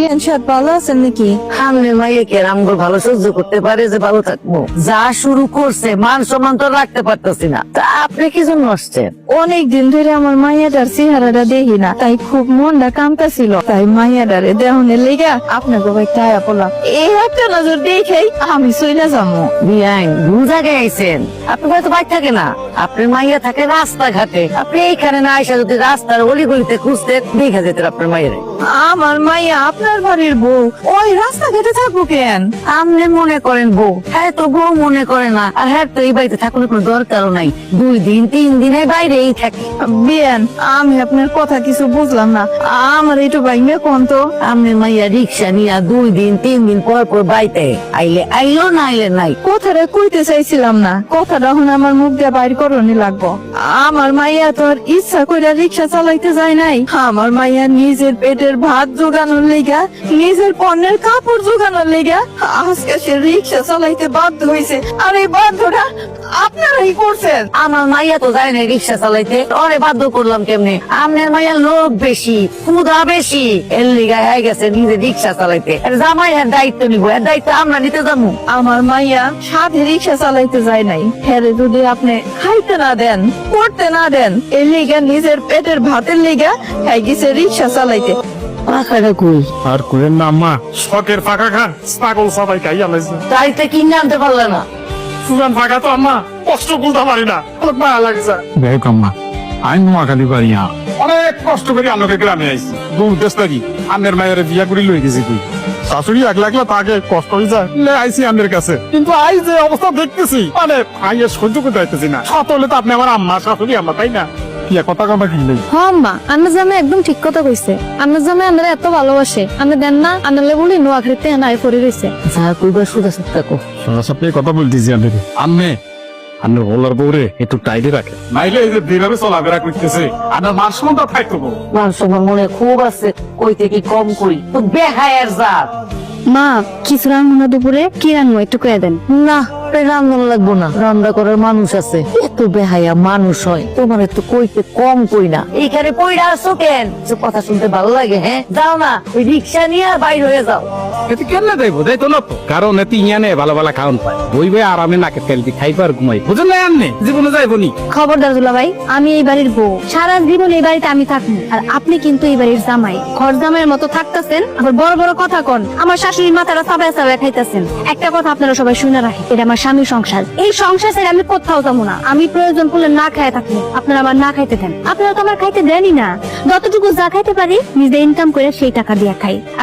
বিয়ান সাহেব ভালো আছেন নাকি? সামনে মাইয়াকে আমগো ভালো সহ্য করতে পারে যে ভালো থাকবো? যা শুরু করছে মান সম্মান তো রাখতে পারতেছি না। তা আপনি কি জন্য আসছেন? অনেক দিন ধরে আমার মাইয়াটার চেহারাটা দেখি না, তাই খুব মনটা কামতাছিল। তাই মাইয়াটারে দেহনের লেগা আপনাকে বাইতে আয়া পড়লাম। এই একটা নজর দেখেই আমি চইলা যাবো। বিয়াইন ভুল জায়গায় আইছেন। আপনি হয়তো বাইর থাকে না, আপনার মাইয়া থাকে রাস্তাঘাটে। আপনি এইখানে না আইসা যদি রাস্তার অলিগলিতে খুঁজতে দেখা যেতেন আপনার মাইয়ারে। আমার মাইয়া আপনার বাড়ির বউ, ওই রাস্তাঘাটে থাকবো কেন? আপনি মনে করেন বউ, হ্যাঁ তো বউ মনে করে না। আর হ্যাঁ তো এই বাড়িতে থাকার কোনো দরকারও নাই। 2 দিন 3 দিনের বাইরেই থাকে। বিয়ান, আমি আপনার কথা কিছু বুঝলাম না। আমার একটু বাইমে কোন তো। আপনার মাইয়া রিক্সা নিয়ে 2 দিন 3 দিন পর পর বাইতে আইলে আইলো না আইলে নাই। কথাটা কইতে চাইছিলাম না, কথাটা এখন আমার মুখ দিয়ে বাইর করণই লাগবো। আমার মাইয়া তো আর ইচ্ছা কইরা রিক্সা চালাইতে যায় নাই। আমার মাইয়া নিজের পেটের ভাত জোগানোর লেগা, নিজের পণ্যের কাপড় জোগানোর লেগা আজকে সে রিক্সা চালাইতে বাধ্য হয়েছে। আর এই বাধ্যটা আপনারাই করছেন। আমার মাইয়া তো যায় না রিক্সা চালাইতে, ওরে বাধ্য করলাম কেমনে? আপনার মাইয়ার লোভ বেশি, ক্ষুধা বেশি, এর লিগা হয়ে গেছে নিজে রিক্সা চালাইতে। আর জামাইয়ের দায়িত্ব নিবো, এর দায়িত্ব আমরা নিতে যাবো? আমার মাইয়া সাথে রিক্সা চালাইতে যায় নাই। হেরে যদি আপনি খাইতে না দেন, করতে না দেন, এই লিগা নিজের পেটের ভাতের লিগা হ্যাঁ গেছে রিক্সা চালাইতে। পাখাটা কই? আর কইেন না আম্মা, শখের ফাঁকা খান ছাগল সবাই খাইয়া লাইছে। দায়িত্ব কিনে আনতে পারলে না? পুরান ফাঁকা তো আম্মা কষ্ট করতে পারি না, খুব মায়া লাগছে। দেখ আম্মা, আমি নোয়াখালী বাড়ি অনেক কষ্ট করে আমাকে গ্রামে আইছি। দূর দেশ থাকি আন্নের মায়ের বিয়া করে লই গেছি। তুই শাশুড়ি একলা একলা তাকে কষ্ট হয়ে যায় আইসি আন্নের কাছে। কিন্তু আই যে অবস্থা দেখতেছি, মানে আইয়ের সহ্য করতে পারতেছি না। সাথ হলে তো আপনি আমার আম্মা, শাশুড়ি আম্মা, তাই না? কথা কথা কি নেই। আম্মা, আন্নার জামাই একদম ঠিক কথা কইছে। আন্নার জামাই আন্নারা এত ভালোবাসে, আন্না দেন না আন্নালে বলি নোয়াখালীতে নাই পড়ে রইছে। যা কইবার সুদা সত্তা কো। সরাসরি কথা বলতেছি আন্নের। আন্নের বলার পরে একটু টাইটে রাখে, নাইলে এই যে দিনারে চলাফেরা করতেছে আন্নার মান সম্মানটা থাকতো। মান সম্মান মনে খুব আছে, কইতে কি কম করি? তো বেহায়ের জাত। মা, কিছু রান্না দুপুরে কি রান্না একটু কয়ে দেন। না, রান্না লাগবো না, রান্না করার মানুষ আছে। এত বেহায়া মানুষ হয়, তোমার একটু কইতে কম কই না। এইখানে কইরা আসো কেন? যে কথা শুনতে ভালো লাগে, হ্যাঁ যাও না, ওই রিক্সা নিয়ে বাইর হয়ে যাও। এতে কেন দেবো দেয় তো না তো, কারণ এতে ইয়ানে ভালো ভালো খাওয়ান পায়। বইবে আরামে নাকের তেলটি খাইবার ঘুমাই, বুঝলেন না? আননে জীবনে যাইব নি। খবরদার দুলা ভাই, আমি এই বাড়ির বউ, সারা জীবন এই বাড়িতে আমি থাকবো। আর আপনি কিন্তু এই বাড়ির জামাই, ঘর জামাইয়ের মতো থাকতেছেন, আবার বড় বড় কথা কন। আমার শাশুড়ির মাথাটা চাবায় চাবায় খাইতেছেন। একটা কথা আপনারা সবাই শুনে রাখেন, এটা আমার স্বামীর সংসার। এই সংসার ছেড়ে আমি কোথাও যাবো না। আমি প্রয়োজন করলে না খায় থাকবো, আপনারা আমার না খাইতে দেন। আপনারা তো আমার খাইতে দেনই না। যতটুকু যা খাইতে পারি নিজে ইনকাম করে সেই টাকা দিয়ে খাই। আর